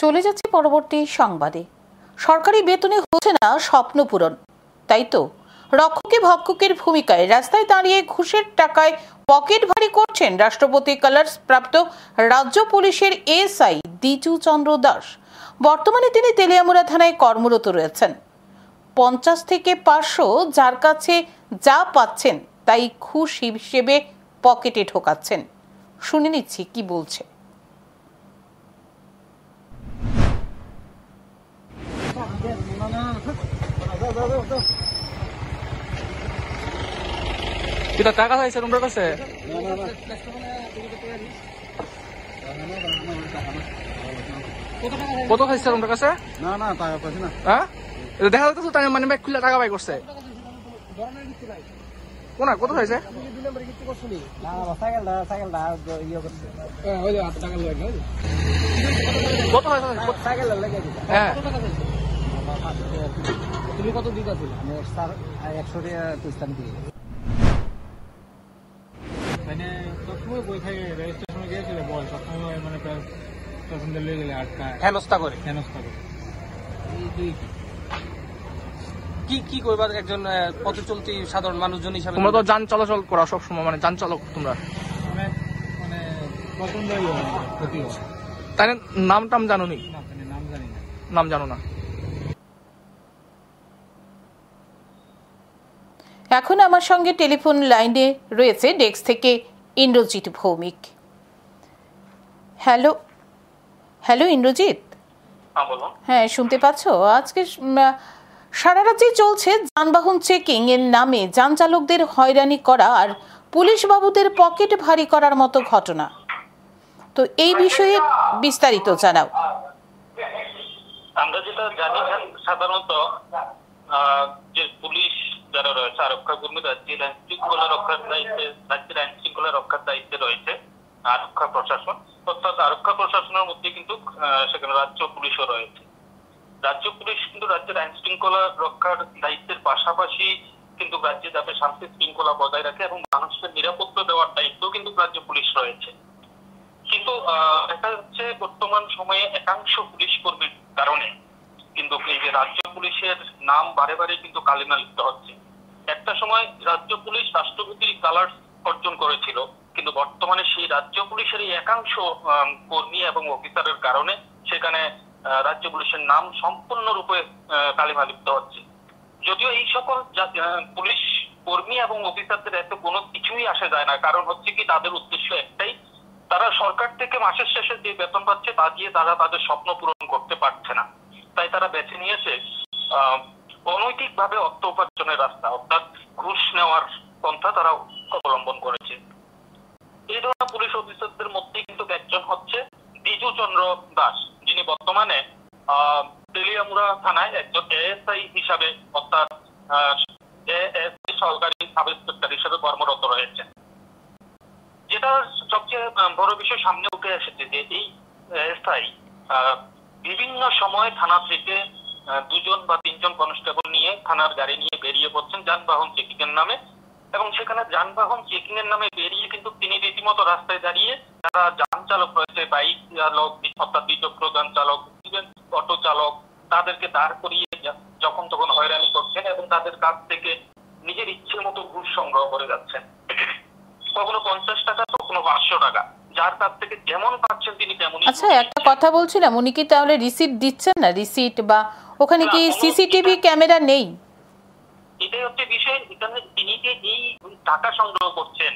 চলে যাচ্ছে পরবর্তী সংবাদে। সরকারি বেতনে হচ্ছে না স্বপ্ন পূরণ, তাই তো রক্ষকে ভক্ষকের ভূমিকায় রাস্তায় দাঁড়িয়ে ঘুষের টাকায় পকেট ভারী করছেন রাষ্ট্রপতি কালার্স প্রাপ্ত রাজ্য পুলিশের এএসআই দ্বিজু চন্দ্র দাস। বর্তমানে তিনি তেলিয়ামুড়া থানায় কর্মরত রয়েছেন। 50 থেকে 500 যার কাছে যা পাচ্ছেন তাই ঘুষ হিসেবে পকেটে ঢোকাচ্ছেন। শুনে নিচ্ছি কি বলছে। টাকা চাইছে তোমার কাছে? কত খাইছে তোমার কাছে? না না টাকা পাইছি না। হ্যাঁ দেখা যাচ্ছে তাই মানে ব্যাগ খুলে টাকা বাই করছে। কোন কত খাইছে? কত হ্যাঁ তুমি কত দিক আছে? আমি স্যার 100 টাকা পিস্তান দিই। মানে সবসময় বই খাই রেজিস্ট্রেশনে গিয়েছিল বল সবসময় মানে প্যাসেঞ্জার লেগে গেলে আটকা হেনস্থা করে কি কি করবার একজন পথ চলতি সাধারণ মানুষজন হিসাবে। তোমরা তো যান চলাচল করা সবসময়, মানে যান চালক তোমরা, মানে পছন্দই ক্ষতি হয়। তাই নাম টাম জানো নি? নাম জানি না। নাম জানো না? এখন আমার সঙ্গে টেলিফোন লাইনে রয়েছে ডেস্ক থেকে ইন্দ্রজিৎ ভৌমিক। Hello hello Indrajit. হ্যাঁ শুনতে পাচ্ছ? আজকে সারা রাজ্যে চলছে যানবাহন চেকিং এর নামে যান চালকদের হয়রানি করা আর পুলিশ বাবুদের পকেট ভারী করার মতো ঘটনা। তো এই বিষয়ে বিস্তারিত জানাও। আমরা যেটা জানি সাধারণত যে পুলিশ যারা রয়েছে, আরক্ষা কর্মী রাজ্যের আইন শৃঙ্খলা রক্ষার দায়িত্বে, রাজ্যের আইন শৃঙ্খলা রক্ষার দায়িত্বে রয়েছে আরক্ষা প্রশাসন। অর্থাৎ আরক্ষা প্রশাসনের মধ্যে কিন্তু সেখানে রাজ্য পুলিশও রয়েছে। রাজ্য পুলিশ কিন্তু রাজ্যের আইন শৃঙ্খলা রক্ষার দায়িত্বের পাশাপাশি কিন্তু রাজ্যে যাতে শান্তি শৃঙ্খলা বজায় রাখে এবং মানুষের নিরাপত্তা দেওয়ার দায়িত্ব কিন্তু রাজ্য পুলিশ রয়েছে। কিন্তু দেখা যাচ্ছে বর্তমান সময়ে একাংশ পুলিশ কর্মীর কারণে কিন্তু এই যে রাজ্য পুলিশের নাম বারে বারে কিন্তু কালিমা লিপ্ত হচ্ছে। একটা সময় রাজ্য পুলিশ রাষ্ট্রপতির কালার্স অর্জন করেছিল, কিন্তু বর্তমানে সেই রাজ্য পুলিশের এই একাংশ কর্মী এবং অফিসারের কারণে সেখানে রাজ্য পুলিশের নাম সম্পূর্ণরূপে কালিমা লিপ্ত হচ্ছে। যদিও এই সকল পুলিশ কর্মী এবং অফিসারদের এত কোনো কিছুই আসে যায় না, কারণ হচ্ছে কি তাদের উদ্দেশ্য একটাই, তারা সরকার থেকে মাসের শেষে যে বেতন পাচ্ছে তা দিয়ে তারা তাদের স্বপ্ন পূরণ করতে পারছে না। তাই তারা বেছে নিয়েছে অনৈতিক ভাবে অর্থ উপার্জনের রাস্তা, অর্থাৎ ঘুষ নেওয়ার পন্থা তারা অবলম্বন করেছে। এই ধরনের পুলিশ অফিসারদের মধ্যে কিন্তু একজন হচ্ছে দ্বিজু চন্দ্র দাস, যিনি বর্তমানে তেলিয়ামুড়া থানায় একজন এএসআই হিসাবে, অর্থাৎ এএসআই সহকারী সাব ইন্সপেক্টর হিসাবে কর্মরত রয়েছে। যেটা সবচেয়ে বড় বিষয় সামনে উঠে এসেছে যে এই এএসআই বিভিন্ন সময় থানা থেকে 2 বা 3 কনস্টেবল নিয়ে থানার গাড়ি নিয়ে বেরিয়ে পড়ছেন যানবাহন চেকিং এর নামে, এবং সেখানে যানবাহন চেকিং এর নামে বেরিয়ে কিন্তু তিনি রীতিমতো রাস্তায় দাঁড়িয়ে যারা যান চালক রয়েছে, বাইক চালক অর্থাৎ দ্বিচক্র যান চালক, অটো চালক, তাদেরকে দাঁড় করিয়ে যখন তখন হয়রানি করছেন এবং তাদের কাছ থেকে নিজের ইচ্ছে মতো ঘুষ সংগ্রহ করে যাচ্ছেন। কখনো 50 টাকা, কখনো 500 টাকা, যার কাছ থেকে যেমন পাচ্ছেন তিনি তেমনই। আচ্ছা একটা কথা বলছিলাম, উনি কি তাহলে রিসিট দিচ্ছেন না? রিসিট বা ওখানে কি সিসিটিভি ক্যামেরা নেই? এটাই হচ্ছে বিষয়। এখানে তিনি যে এই টাকা সংগ্রহ করছেন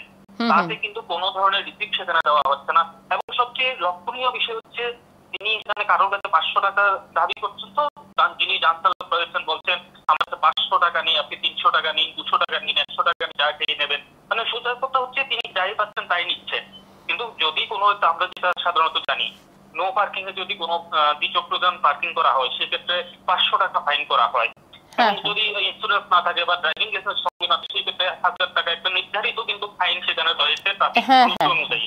তাতে কিন্তু কোনো ধরনের রিসিপ্ট সেখানে দেওয়া হচ্ছে না, এবং সবচেয়ে লক্ষণীয় বিষয় হচ্ছে তিনি এখানে কারোর কাছে 500 টাকা দাবি করছেন, তো যিনি যান চালক রয়েছেন বলছেন আমার কাছে 500 টাকা নেই, আপনি 300 টাকা নিন, 200 টাকা নিন, 100 টাকা নিন, যা খেয়ে নেবেন। মানে সোজা কথা হচ্ছে তিনি যাই পাচ্ছেন তাই নিচ্ছেন। কিন্তু যদি কোনো, আমরা যেটা সাধারণত জানি, নো পার্কিং এ যদি কোনো দ্বিচক্রযান পার্কিং করা হয় সেক্ষেত্রে 500 টাকা ফাইন করা হয়। যদি ইন্স্যুরেন্স না থাকে বা ড্রাইভিং লাইসেন্স সঙ্গে না থাকে সেক্ষেত্রে 1000 টাকা একটা নির্ধারিত কিন্তু ফাইন সেখানে রয়েছে ট্রাফিক রুলস অনুযায়ী।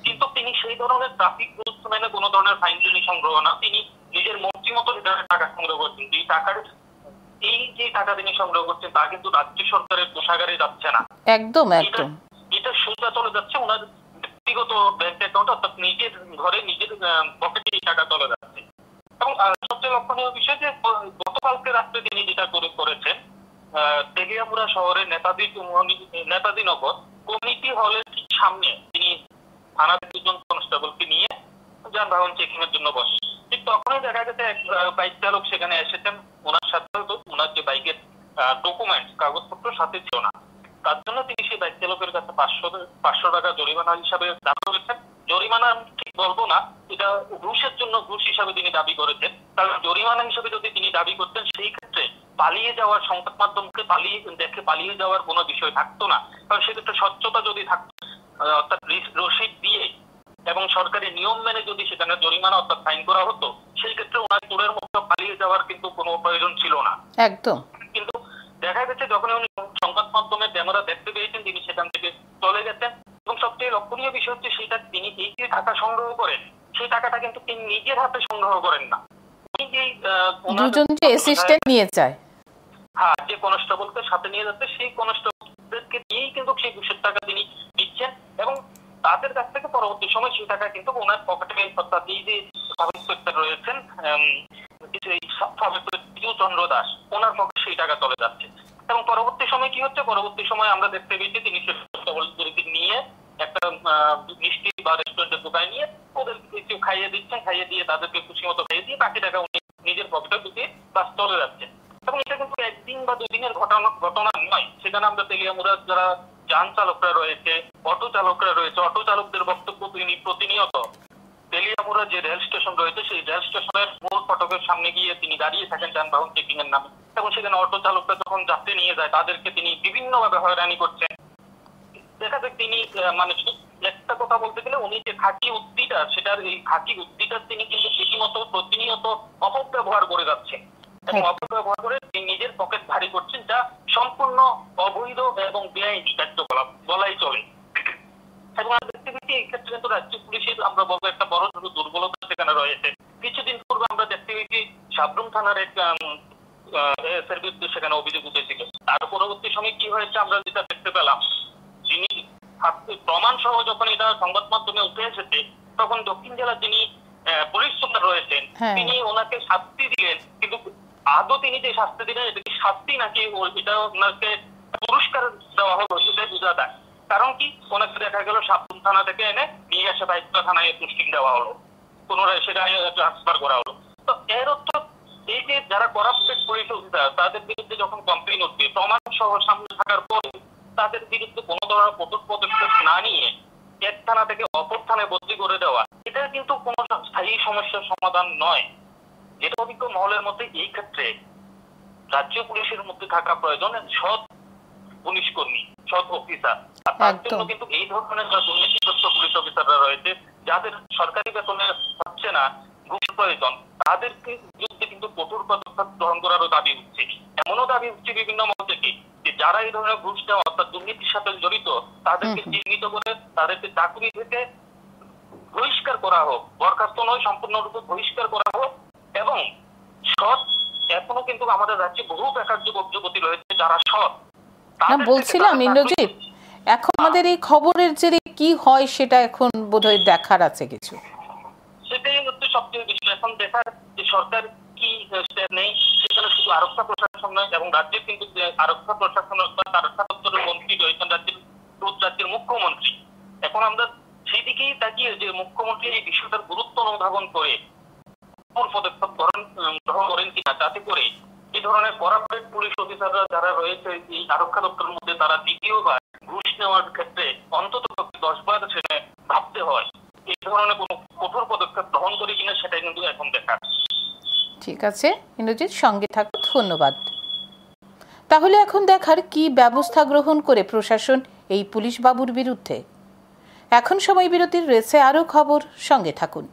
কিন্তু তিনি সেই ধরনের ট্রাফিক রুলস মেনে কোনো ধরনের ফাইন তিনি সংগ্রহ না, তিনি নিজের মর্জি মতো টাকা সংগ্রহ করছেন। এই যে টাকা তিনি সংগ্রহ করছেন তা কিন্তু রাজ্য সরকারের কোষাগারে যাচ্ছে না, একদম একদম এটা সোজা চলে যাচ্ছে ওনার ব্যক্তিগত ব্যাংক অ্যাকাউন্ট, অর্থাৎ নিজের ঘরে নিজের পকেটে এই টাকা চলে যাচ্ছে। এবং সবচেয়ে লক্ষণীয় বিষয় যে গতকালকে রাত্রে তিনি যেটা করেছেন, তেলিয়ামুড়া শহরের নেতাজি নগর কমিটি হলের ঠিক সামনে তিনি থানার দুজন কনস্টেবলকে নিয়ে যানবাহন চেকিং এর জন্য বসে। ঠিক তখনই দেখা গেছে এক বাইক চালক সেখানে এসেছেন, ওনার সাথে ওনার যে বাইকের ডকুমেন্টস কাগজপত্র সাথে ছিল না, তার জন্য তিনি সেই বাইক চালকের কাছে 500 টাকা জরিমানা হিসাবে দাবি করেছেন। জরিমানা ঠিক বলবো না, এটা ঘুষের জন্য ঘুষ হিসাবে তিনি দাবি করেছেন। কারণ জরিমানা হিসাবে যদি তিনি দাবি করতেন সেই ক্ষেত্রে পালিয়ে যাওয়ার, সংবাদ মাধ্যমকে পালিয়ে যাওয়ার কোনো বিষয় থাকতো না। কারণ সেক্ষেত্রে স্বচ্ছতা যদি থাকতো, অর্থাৎ রসিদ দিয়ে এবং সরকারি নিয়ম মেনে যদি সেখানে জরিমানা অর্থাৎ ফাইন করা হতো, সেই ক্ষেত্রে ওনার চোরের মতো পালিয়ে যাওয়ার কিন্তু কোনো প্রয়োজন ছিল না। একদম। কিন্তু দেখা গেছে যখন উনি সংবাদ মাধ্যমের ক্যামেরা দেখতে পেয়েছেন, তিনি সেখান থেকে চলে গেছেন। এবং সবচেয়ে লক্ষণীয় বিষয় হচ্ছে সেটা তিনি এই যে টাকা সংগ্রহ করেন, সেই টাকাটা কিন্তু তিনি নিজের হাতে সংগ্রহ করেন না। দুজন যে অ্যাসিস্ট্যান্ট নিয়ে যায়, হ্যাঁ, যে কনস্টেবলকে সাথে নিয়ে যাচ্ছে সেই কনস্টেবলদেরকে দিয়েই কিন্তু সেই ঘুষের টাকা তিনি দিচ্ছেন এবং তাদের কাছ থেকে পরবর্তী সময় সেই টাকা কিন্তু ওনার পকেটে, অর্থাৎ এই যে সাব ইন্সপেক্টর রয়েছেন চন্দ্র দাস, ওনার পকেটে সেই টাকা চলে যাচ্ছে। এবং পরবর্তী সময় কি হচ্ছে, পরবর্তী সময় আমরা দেখতে পেয়েছি তিনি সেই কনস্টেবলদেরকে নিয়ে একটা মিষ্টি বা রেস্টুরেন্টের দোকানে নিয়ে ওদের কিছু খাইয়ে দিচ্ছেন, খাইয়ে দিয়ে তাদেরকে খুশি মতো খাইয়ে দিয়ে বাকি টাকা উনি নিজের পকেটে ঢুকিয়ে বাস চলে যাচ্ছেন। এবং এটা কিন্তু একদিন বা দুদিনের ঘটনা নয়। সেখানে আমরা তেলিয়ামুড়ার যারা যান চালকরা রয়েছে, অটো চালকরা রয়েছে, অটো চালকদের বক্তব্য তিনি প্রতিনিয়ত তেলিয়ামুড়া যে রেল স্টেশন রয়েছে সেই রেল স্টেশনের মূল ফটকের সামনে গিয়ে তিনি দাঁড়িয়ে থাকেন যানবাহন চেকিং এর নামে। এবং সেখানে অটো চালকরা যখন যাত্রী নিয়ে যায় তাদেরকে তিনি বিভিন্নভাবে হয়রানি করছেন। দেখা যাক তিনি মানে একটা কথা বলতে গেলে উনি যে খাকি উক্তিটা, সেটার এই খাকি উক্তিটার তিনি কিন্তু রীতিমতো প্রতিনিয়ত অপব্যবহার করে যাচ্ছেন এবং অপব্যবহার করে তিনি নিজের পকেট ভারী করছেন, যা সম্পূর্ণ অবৈধ এবং বেআইনি কার্যকলাপ বলাই চলে। এবং আমরা দেখতে পেয়েছি এই ক্ষেত্রে কিন্তু রাজ্য পুলিশের আমরা বলবো একটা বড় দুর্বলতা সেখানে রয়েছে। কিছুদিন পূর্বে আমরা দেখতে পেয়েছি সাবরুম থানার এক এর বিরুদ্ধে সেখানে অভিযোগ উঠেছিল। তার পরবর্তী সময় কি হয়েছে আমরা যেটা দেখতে পেলাম, যিনি প্রমাণ সহ যখন এটা সংবাদ মাধ্যমে উঠে এসেছে, তখন দক্ষিণ জেলার যিনি পুলিশ সুপার রয়েছেন তিনি ওনাকে শাস্তি দিলেন, কিন্তু আদৌ তিনি যে শাস্তি দিলেন এটা কি শাস্তি নাকি এটা ওনাকে পুরস্কার দেওয়া হলো সেটাই বোঝা যায়। কারণ কি, ওনাকে দেখা গেল সাবরুম থানা থেকে এনে নিয়ে এসে বাইকটা থানায় পোস্টিং দেওয়া হলো, পুনরায় সেটা ট্রান্সফার করা হলো। তো এর অর্থ এই যে যারা করাপ্টেড পুলিশ অফিসার তাদের বিরুদ্ধে যখন কমপ্লেন উঠবে, প্রমাণ সহ সামনে থাকার পরে তাদের বিরুদ্ধে কোনো ধরনের কঠোর পদক্ষেপ না নিয়ে এক থানা থেকে অপর থানায় বদলি করে দেওয়া, এটা কিন্তু কোনো স্থায়ী সমস্যার সমাধান নয়। যেটা অভিজ্ঞ মহলের মধ্যে এই ক্ষেত্রে রাজ্য পুলিশের মধ্যে থাকা প্রয়োজন সৎ পুলিশ কর্মী, সৎ অফিসার। আর তার জন্য কিন্তু এই ধরনের দুর্নীতিগ্রস্ত পুলিশ অফিসাররা রয়েছে যাদের সরকারি বেতনে হচ্ছে না, ঘুষ প্রয়োজন, তাদের বিরুদ্ধে কিন্তু কঠোর পদক্ষেপ গ্রহণ করারও দাবি উঠছে। এমনও দাবি উঠছে বিভিন্ন মহল থেকে যে যারা এই ধরনের ঘুষ দেওয়া অর্থাৎ দুর্নীতির সাথে জড়িত তাদেরকে চিহ্নিত করে তাদেরকে চাকরি থেকে বহিষ্কার করা হোক, বরখাস্ত নয় সম্পূর্ণরূপে বহিষ্কার করা হোক। এবং সৎ, এখনো কিন্তু আমাদের রাজ্যে বহু বেকার যুবক যুবতী রয়েছে যারা সৎ। বলছিলাম ইন্দ্রজিৎ, এখন আমাদের এই খবরের জেরে কি হয় সেটা এখন বোধহয় দেখার আছে কিছু। সেটাই হচ্ছে সবচেয়ে বিষয় এখন দেখার, যে সরকার কি স্টেপ নেই। সেখানে শুধু আরক্ষা প্রশাসন নয় এবং রাজ্যের কিন্তু আরক্ষা প্রশাসন আরক্ষা দপ্তরের মন্ত্রী রয়েছেন রাজ্যের মুখ্যমন্ত্রী। এখন আমরা সেই দিকেই তাকিয়ে যে মুখ্যমন্ত্রী এই বিষয়টার গুরুত্ব অনুধাবন করে পদক্ষেপ গ্রহণ করেন কিনা, যাতে করে এই ধরনের করাপ্টেড পুলিশ অফিসাররা যারা রয়েছে এই আরক্ষা দপ্তরের মধ্যে তারা দ্বিতীয়বার ঘুষ নেওয়ার ক্ষেত্রে অন্তত 10 বার সেটা ভাবতে হয়। এই ধরনের কোনো কঠোর পদক্ষেপ গ্রহণ করে কিনা সেটাই কিন্তু এখন দেখার। ঠিক আছে ইন্দ্রজিৎ, সঙ্গে থাকো, ধন্যবাদ। তাহলে এখন দেখার কি ব্যবস্থা গ্রহণ করে প্রশাসন এই পুলিশ বাবুর বিরুদ্ধে। এখন সময় বিরতির, রয়েছে আরো খবর, সঙ্গে থাকুন।